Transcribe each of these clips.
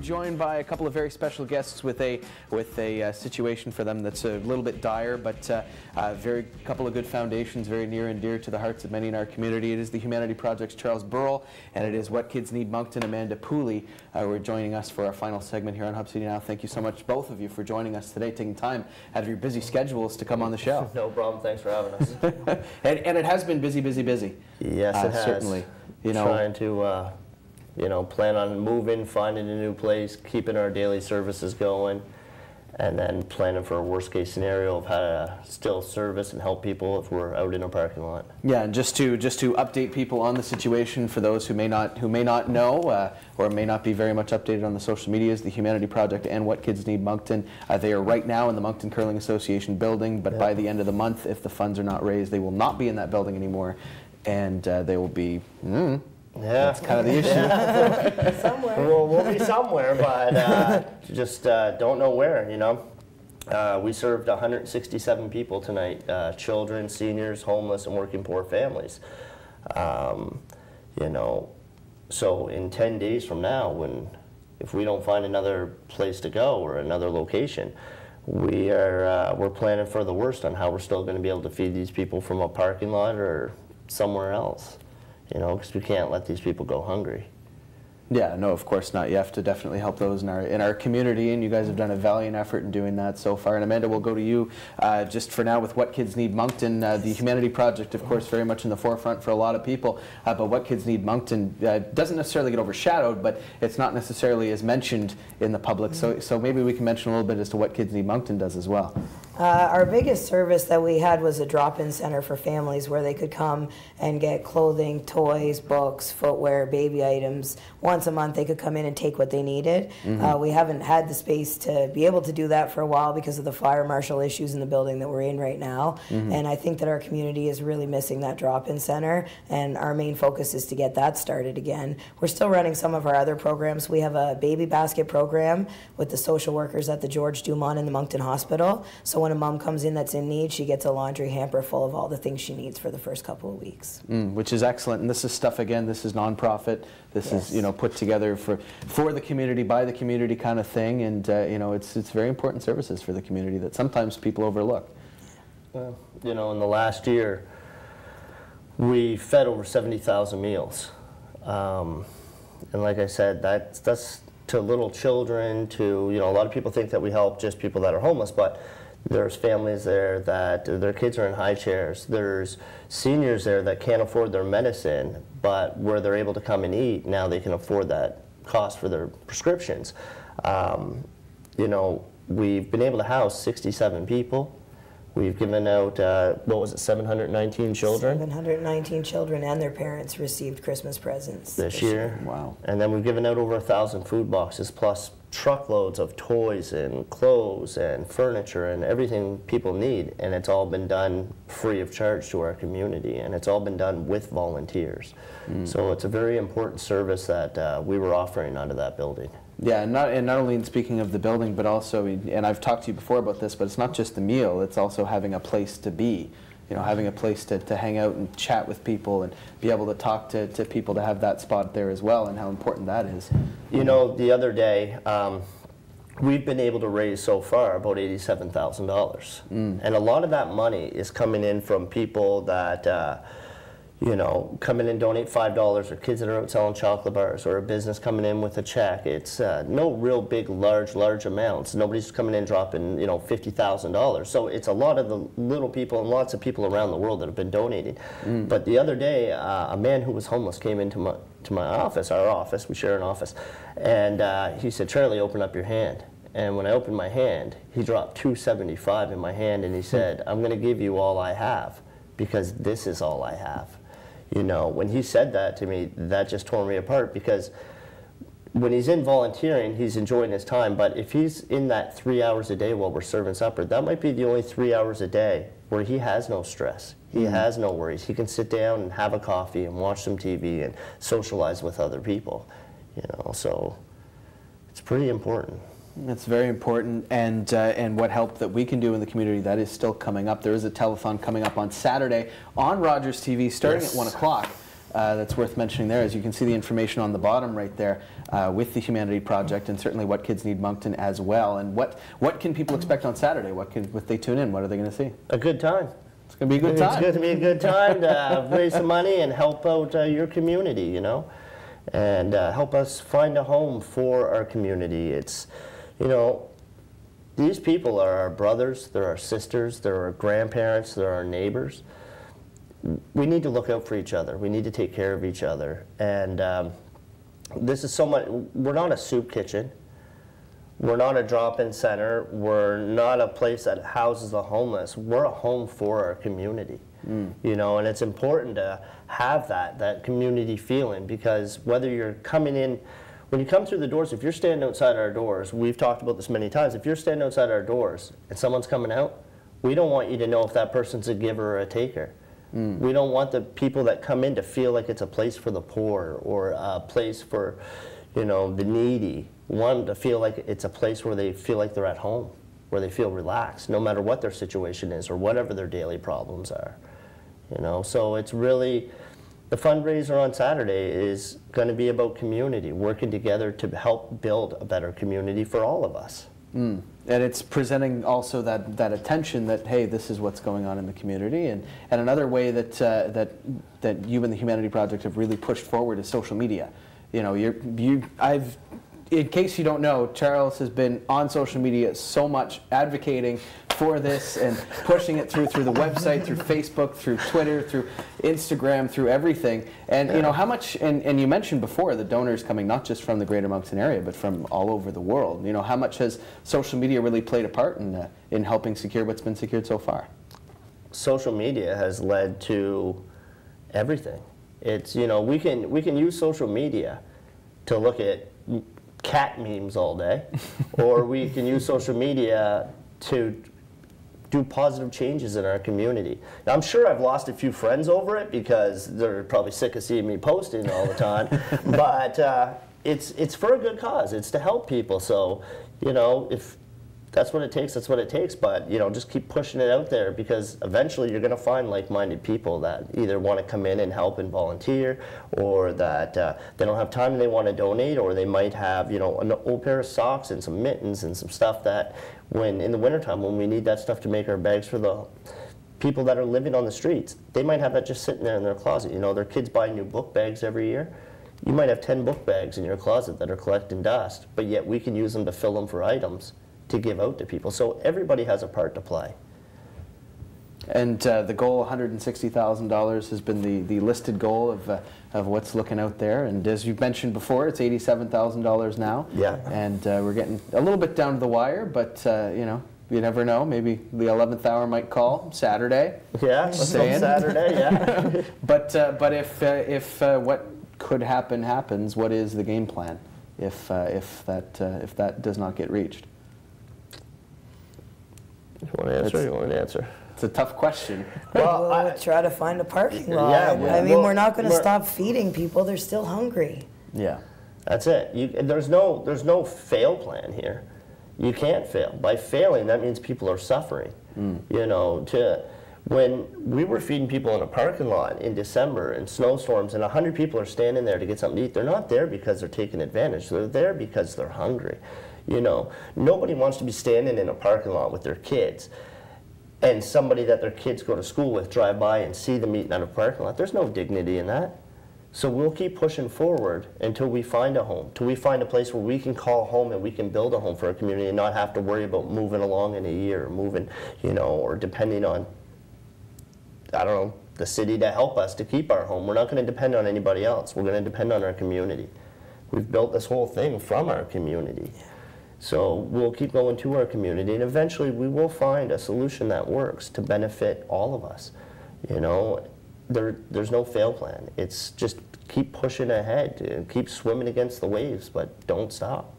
joined by a couple of very special guests with a situation for them that's a little bit dire, but very couple of good foundations, very near and dear to the hearts of many in our community. It is the Humanity Project's Charles Burrell, and it is What Kids Need Moncton, Amanda Pooley, who are joining us for our final segment here on Hub City Now. Thank you so much, both of you, for joining us today, taking time out of your busy schedules to come on the show. No problem. Thanks for having us. and it has been busy, busy, busy. Yes, it has. Certainly. You know, trying to plan on moving, finding a new place, keeping our daily services going, and then planning for a worst case scenario of how to still service and help people if we're out in a parking lot. Yeah, and just to update people on the situation for those who may not know or may not be very much updated on the social medias, the Humanity Project and What Kids Need Moncton, they are right now in the Moncton Curling Association building, but by the end of the month, if the funds are not raised, they will not be in that building anymore, and they will be. That's kind of the issue. Yeah. Somewhere. We'll be somewhere, but just don't know where, you know. We served 167 people tonight, children, seniors, homeless, and working poor families. You know, so in 10 days from now, if we don't find another place to go or another location, we're planning for the worst on how we're still going to be able to feed these people from a parking lot or somewhere else. You know, because we can't let these people go hungry. Yeah, no, of course not. You have to definitely help those in our community, and you guys have done a valiant effort in doing that so far. And Amanda, we'll go to you just for now with What Kids Need Moncton. The Humanity Project, of course, very much in the forefront for a lot of people, but What Kids Need Moncton doesn't necessarily get overshadowed, but it's not necessarily as mentioned in the public. So maybe we can mention a little bit as to what Kids Need Moncton does as well. Our biggest service that we had was a drop-in center for families where they could come and get clothing, toys, books, footwear, baby items. Once a month they could come in and take what they needed. We haven't had the space to be able to do that for a while because of the fire marshal issues in the building that we're in right now. And I think that our community is really missing that drop-in center, and our main focus is to get that started again. We're still running some of our other programs. We have a baby basket program with the social workers at the George Dumont in the Moncton Hospital. So when a mom comes in that's in need, she gets a laundry hamper full of all the things she needs for the first couple of weeks. Which is excellent. And this is stuff, again, this is nonprofit. This is, you know, put together for the community, by the community kind of thing. And, you know, it's very important services for the community that sometimes people overlook. Well, you know, in the last year, we fed over 70,000 meals. And like I said, that's to little children, to, you know, a lot of people think that we help just people that are homeless, but there's families there that their kids are in high chairs. There's seniors there that can't afford their medicine, but where they're able to come and eat, now they can afford that cost for their prescriptions. You know, we've been able to house 67 people. We've given out, what was it, 719 children? 719 children and their parents received Christmas presents this year. Wow. And then we've given out over 1,000 food boxes, plus truckloads of toys and clothes and furniture and everything people need. And it's all been done free of charge to our community, and it's all been done with volunteers. So it's a very important service that we were offering out of that building. Yeah, and not only in speaking of the building, but also, and I've talked to you before about this, but it's not just the meal, it's also having a place to be. You know, having a place to hang out and chat with people and be able to talk to people, to have that spot there as well, and how important that is. You know, the other day, we've been able to raise so far about $87,000. And a lot of that money is coming in from people that, you know, come in and donate $5, or kids that are out selling chocolate bars, or a business coming in with a check. It's no real big, large amounts. Nobody's coming in dropping, you know, $50,000. So it's a lot of the little people and lots of people around the world that have been donating. But the other day, a man who was homeless came into my office, our office, we share an office, and he said, "Charlie, open up your hand." And when I opened my hand, he dropped $275 in my hand, and he said, "I'm going to give you all I have, because this is all I have." You know, when he said that to me, that just tore me apart, because when he's in volunteering, he's enjoying his time, but if he's in that 3 hours a day while we're serving supper, that might be the only 3 hours a day where he has no stress. He has no worries. He can sit down and have a coffee and watch some TV and socialize with other people, you know, so it's pretty important. It's very important, and what help that we can do in the community, that is still coming up. There is a telethon coming up on Saturday on Rogers TV starting at 1 o'clock. that's worth mentioning there. As you can see the information on the bottom right there with the Humanity Project, and certainly What Kids Need Moncton as well. And what can people expect on Saturday? If they tune in, what are they going to see? A good time. It's going to be a good time. It's going to be a good time to raise some money and help out your community, you know, and help us find a home for our community. It's, you know, these people are our brothers, they're our sisters, they're our grandparents, they're our neighbors. We need to look out for each other. We need to take care of each other. And this is so much, we're not a soup kitchen. We're not a drop-in center. We're not a place that houses the homeless. We're a home for our community, you know, and it's important to have that community feeling, because whether you're coming in, when you come through the doors, if you're standing outside our doors, we've talked about this many times, if you're standing outside our doors and someone's coming out, we don't want you to know if that person's a giver or a taker. We don't want the people that come in to feel like it's a place for the poor or a place for, you know, the needy. We want them to feel like it's a place where they feel like they're at home, where they feel relaxed, no matter what their situation is or whatever their daily problems are. You know, so it's really, the fundraiser on Saturday is going to be about community, working together to help build a better community for all of us. And it's presenting also that attention that, hey, this is what's going on in the community. And another way that you and the Humanity Project have really pushed forward is social media. You know, in case you don't know, Charles has been on social media so much advocating for this and pushing it through the website, through Facebook, through Twitter, through Instagram, through everything. And you know how much, and you mentioned before the donors coming not just from the Greater Moncton area, but from all over the world. You know, how much has social media really played a part in helping secure what's been secured so far? Social media has led to everything. It's, you know, we can use social media to look at cat memes all day, or we can use social media to do positive changes in our community. Now, I'm sure I've lost a few friends over it because they're probably sick of seeing me posting all the time, but it's for a good cause. It's to help people. So, you know, if that's what it takes, that's what it takes. But, you know, just keep pushing it out there, because eventually you're going to find like-minded people that either want to come in and help and volunteer, or that they don't have time and they want to donate, or they might have, you know, an old pair of socks and some mittens and some stuff that when in the wintertime, when we need that stuff to make our bags for the people that are living on the streets, they might have that just sitting there in their closet. You know, their kids buy new book bags every year. You might have 10 book bags in your closet that are collecting dust, but yet we can use them to fill them for items to give out to people. So everybody has a part to play. And the goal, $160,000, has been the listed goal of what's looking out there. And as you mentioned before, it's $87,000 now. Yeah. And we're getting a little bit down to the wire, but you know, you never know. Maybe the 11th hour might call Saturday. Yeah, let's say Saturday. Yeah. but if what could happen happens, what is the game plan if that does not get reached? You want to answer? You want to answer? It's a tough question. Well, we'll try to find a parking lot. Yeah, I mean, we're not going to stop feeding people. They're still hungry. Yeah. That's it. There's no fail plan here. You can't fail. By failing, that means people are suffering. You know, when we were feeding people in a parking lot in December in snowstorms and 100 people are standing there to get something to eat, they're not there because they're taking advantage. They're there because they're hungry. You know, nobody wants to be standing in a parking lot with their kids and somebody that their kids go to school with drive by and see them eating out of a parking lot. There's no dignity in that. So we'll keep pushing forward until we find a home, till we find a place where we can call home and we can build a home for our community and not have to worry about moving along in a year, or moving, you know, or depending on, I don't know, the city to help us to keep our home. We're not going to depend on anybody else. We're going to depend on our community. We've built this whole thing from our community. So we'll keep going to our community, and eventually we will find a solution that works to benefit all of us. You know, there's no fail plan. It's just keep pushing ahead, and keep swimming against the waves, but don't stop.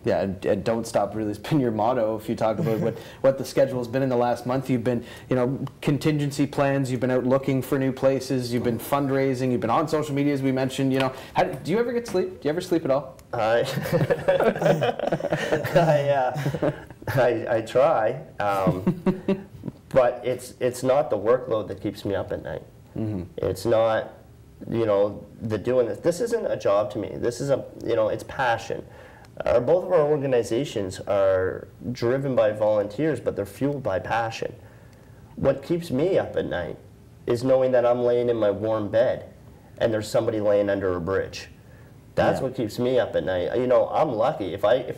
Yeah, and don't stop really has been your motto. If you talk about what the schedule has been in the last month, you've been, you know, contingency plans, you've been out looking for new places, you've been fundraising, you've been on social media, as we mentioned. You know, do you ever get sleep? Do you ever sleep at all? I try, but it's not the workload that keeps me up at night. It's not, you know, the doing this. This isn't a job to me. This is a, you know, it's passion. Both of our organizations are driven by volunteers, but they're fueled by passion. What keeps me up at night is knowing that I'm laying in my warm bed and there's somebody laying under a bridge. That's what keeps me up at night. You know, I'm lucky. If I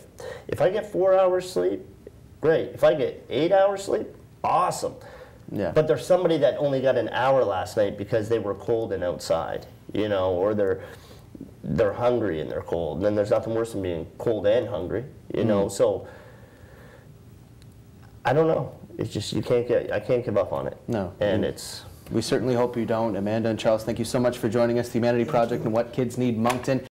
get 4 hours sleep, great. If I get 8 hours sleep, awesome. Yeah. But there's somebody that only got an hour last night because they were cold and outside, you know, or they're hungry and they're cold. And then there's nothing worse than being cold and hungry, you know. So I don't know. It's just I can't give up on it. No. And we certainly hope you don't. Amanda and Charles, thank you so much for joining us. The Humanity Project and What Kids Need Moncton.